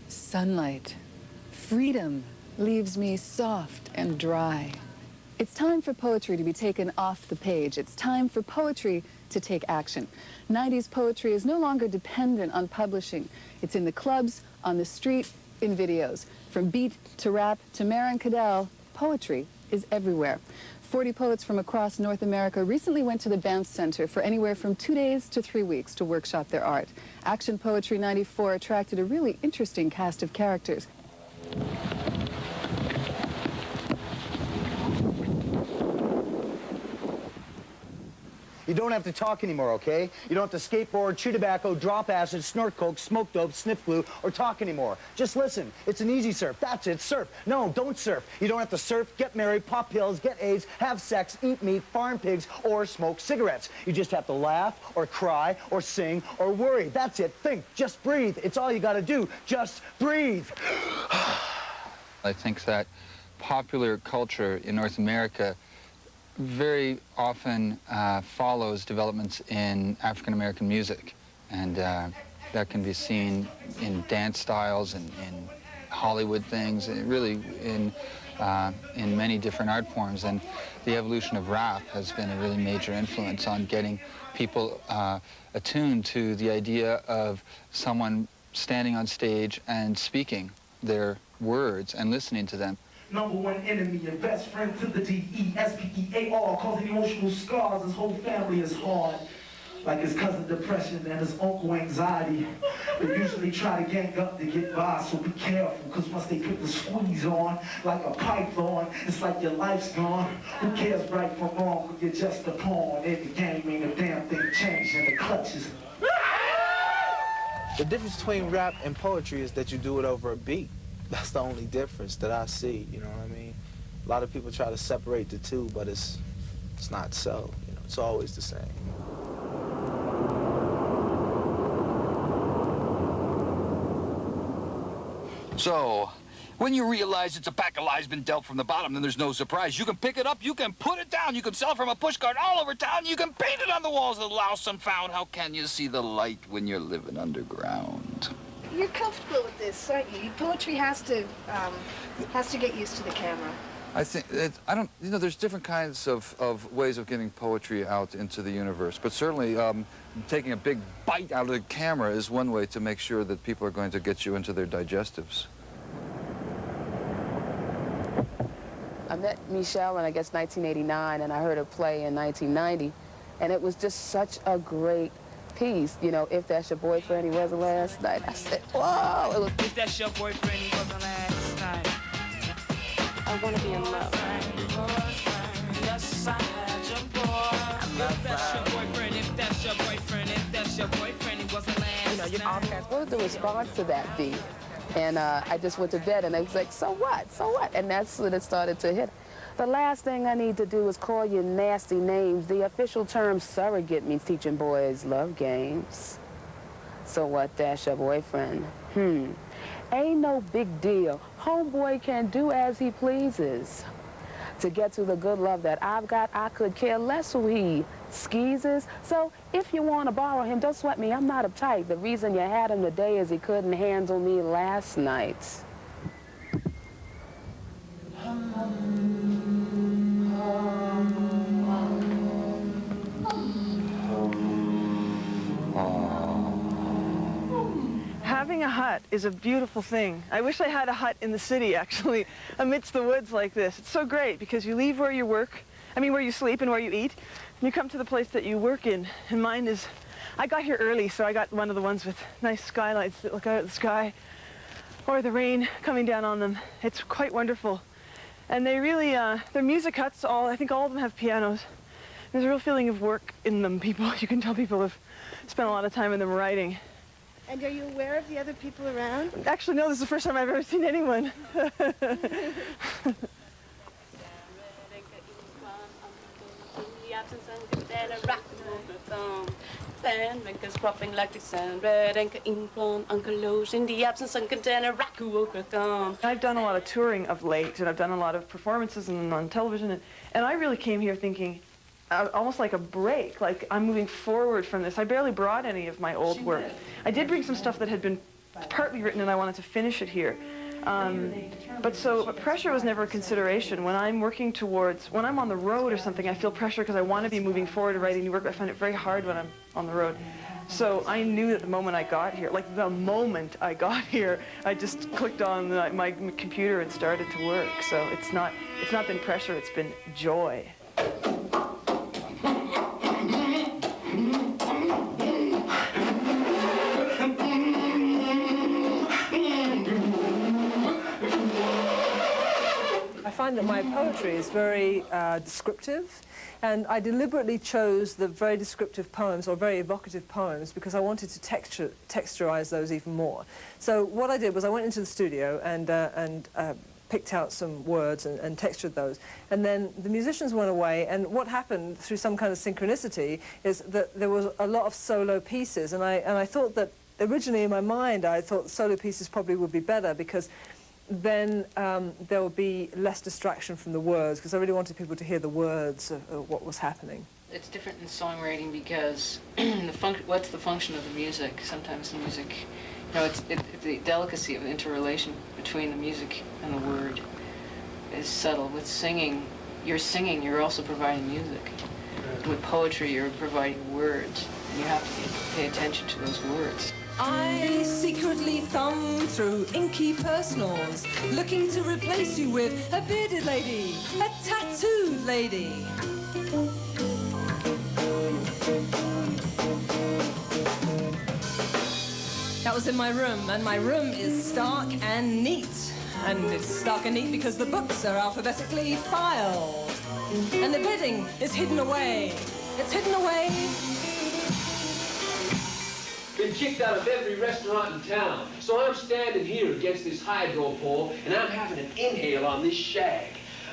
Sunlight, freedom leaves me soft and dry. It's time for poetry to be taken off the page. It's time for poetry to take action. 90s poetry is no longer dependent on publishing. It's in the clubs, on the street, in videos. From beat to rap to Meryn Cadell, poetry is everywhere. 40 poets from across North America recently went to the Banff Centre for anywhere from 2 days to 3 weeks to workshop their art. Action Poetry 94 attracted a really interesting cast of characters. You don't have to talk anymore, okay? You don't have to skateboard, chew tobacco, drop acid, snort coke, smoke dope, sniff glue, or talk anymore. Just listen. It's an easy surf. That's it. Surf. No, don't surf. You don't have to surf, get married, pop pills, get AIDS, have sex, eat meat, farm pigs, or smoke cigarettes. You just have to laugh, or cry, or sing, or worry. That's it. Think. Just breathe. It's all you got to do. Just breathe. I think that popular culture in North America very often follows developments in African-American music, and that can be seen in dance styles and in Hollywood things, and really in many different art forms. And the evolution of rap has been a really major influence on getting people attuned to the idea of someone standing on stage and speaking their words and listening to them. #1 enemy, your best friend to the D-E-S-P-E-A-R, causing emotional scars. His whole family is hard, like his cousin depression and his uncle anxiety. They usually try to gang up to get by, so be careful, because once they put the squeeze on, like a python, it's like your life's gone. Who cares right from wrong when you're just a pawn? In the game ain't a damn thing changed in the clutches. The difference between rap and poetry is that you do it over a beat. That's the only difference that I see, you know what I mean? A lot of people try to separate the two, but it's not so, you know, it's always the same. So, when you realize it's a pack of lies been dealt from the bottom, then there's no surprise. You can pick it up, you can put it down, you can sell it from a pushcart all over town, you can paint it on the walls of the lost and found. How can you see the light when you're living underground? You're comfortable with this, aren't you? Poetry has to get used to the camera. I think, you know, there's different kinds of ways of getting poetry out into the universe, but certainly taking a big bite out of the camera is one way to make sure that people are going to get you into their digestives. I met Michelle in, I guess, 1989, and I heard her play in 1990, and it was just such a great piece, you know, if that's your boyfriend, he wasn't last night. I said, whoa! It was, if that's your boyfriend, he wasn't last night. I want to be in love. Yes, I had your boy. If that's your boyfriend, if that's your boyfriend, if that's your boyfriend, he wasn't last night. You know, you all cats. What was the response to that be? And I just went to bed, and they was like, so what? So what? And that's when it started to hit. The last thing I need to do is call you nasty names. The official term surrogate means teaching boys love games. So what, that's your boyfriend? Ain't no big deal. Homeboy can do as he pleases. To get to the good love that I've got, I could care less who he skeezes. So if you want to borrow him, don't sweat me, I'm not uptight. The reason you had him today is he couldn't handle me last night. Having a hut is a beautiful thing. I wish I had a hut in the city, actually, amidst the woods like this. It's so great because you leave where you work, where you sleep and where you eat, and you come to the place that you work in. And mine is, I got here early, so I got one of the ones with nice skylights that look out at the sky, or the rain coming down on them. It's quite wonderful. And they really, they're music huts, I think all of them have pianos. There's a real feeling of work in them, you can tell people have spent a lot of time in them writing. And are you aware of the other people around? Actually, no, this is the first time I've ever seen anyone. I've done a lot of touring of late, and I've done a lot of performances and on television, and I really came here thinking, almost like a break, like I'm moving forward from this. I barely brought any of my old work. I did bring some stuff that had been partly written and I wanted to finish it here. But pressure was never a consideration. When I'm working towards, when I'm on the road or something, I feel pressure because I want to be moving forward and writing new work, but I find it very hard when I'm on the road. So I knew that the moment I got here, like the moment I got here, I just clicked on my computer and started to work. So it's not been pressure, it's been joy. I find that my poetry is very descriptive, and I deliberately chose the very descriptive poems or very evocative poems because I wanted to texturize those even more. So what I did was I went into the studio and picked out some words and textured those, and then the musicians went away, and what happened through some kind of synchronicity is that there was a lot of solo pieces, and I thought that originally in my mind I thought solo pieces probably would be better because then there would be less distraction from the words, because I really wanted people to hear the words of what was happening. It's different in songwriting because what's the function of the music? Sometimes the music, you know, it's the delicacy of the interrelation between the music and the word is subtle. With singing, you're also providing music. With poetry, you're providing words, and you have to pay attention to those words. I secretly thumb through inky personals, looking to replace you with a bearded lady, a tattooed lady. That was in my room, and my room is stark and neat. And it's stark and neat because the books are alphabetically filed. And the bedding is hidden away. It's hidden away. Been kicked out of every restaurant in town. So I'm standing here against this hydro pole, and I'm having an inhale on this shag.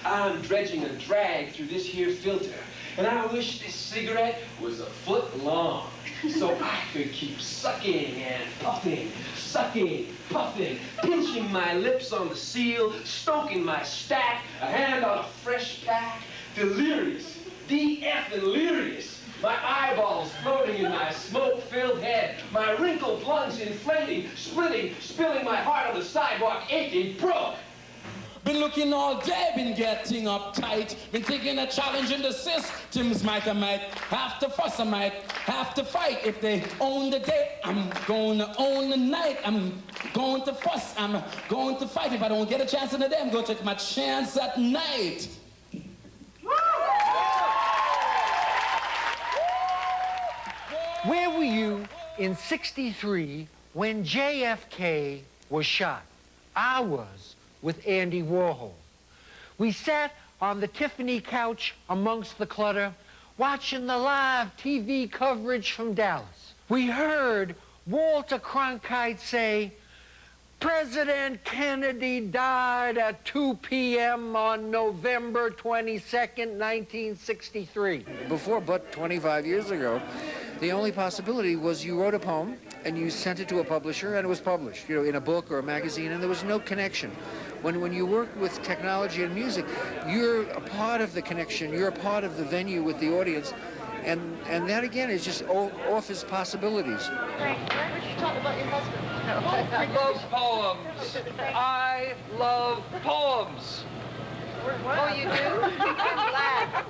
I'm dredging a drag through this here filter. And I wish this cigarette was a foot long, so I could keep sucking and puffing, sucking, puffing, pinching my lips on the seal, stoking my stack, a hand on a fresh pack, delirious, D-F-ing delirious. My eyeballs floating in my smoke-filled head, my wrinkled lungs inflating, splitting, spilling my heart on the sidewalk, aching, broke. Been looking all day, been getting uptight, been taking a challenge in the systems, I might have to fuss, I might have to fight. If they own the day, I'm going to own the night. I'm going to fuss, I'm going to fight. If I don't get a chance in the day, I'm going to take my chance at night. Where were you in '63 when JFK was shot? I was with Andy Warhol. We sat on the Tiffany couch amongst the clutter, watching the live TV coverage from Dallas. We heard Walter Cronkite say, President Kennedy died at 2 p.m. on November 22nd, 1963. Before, but 25 years ago, the only possibility was you wrote a poem and you sent it to a publisher and it was published, you know, in a book or a magazine, and there was no connection. When you work with technology and music, you're a part of the connection, you're a part of the venue with the audience, and that again is just offers possibilities. Why would you talk about your husband? I love poems. I love poems. Oh, you do? I'm glad.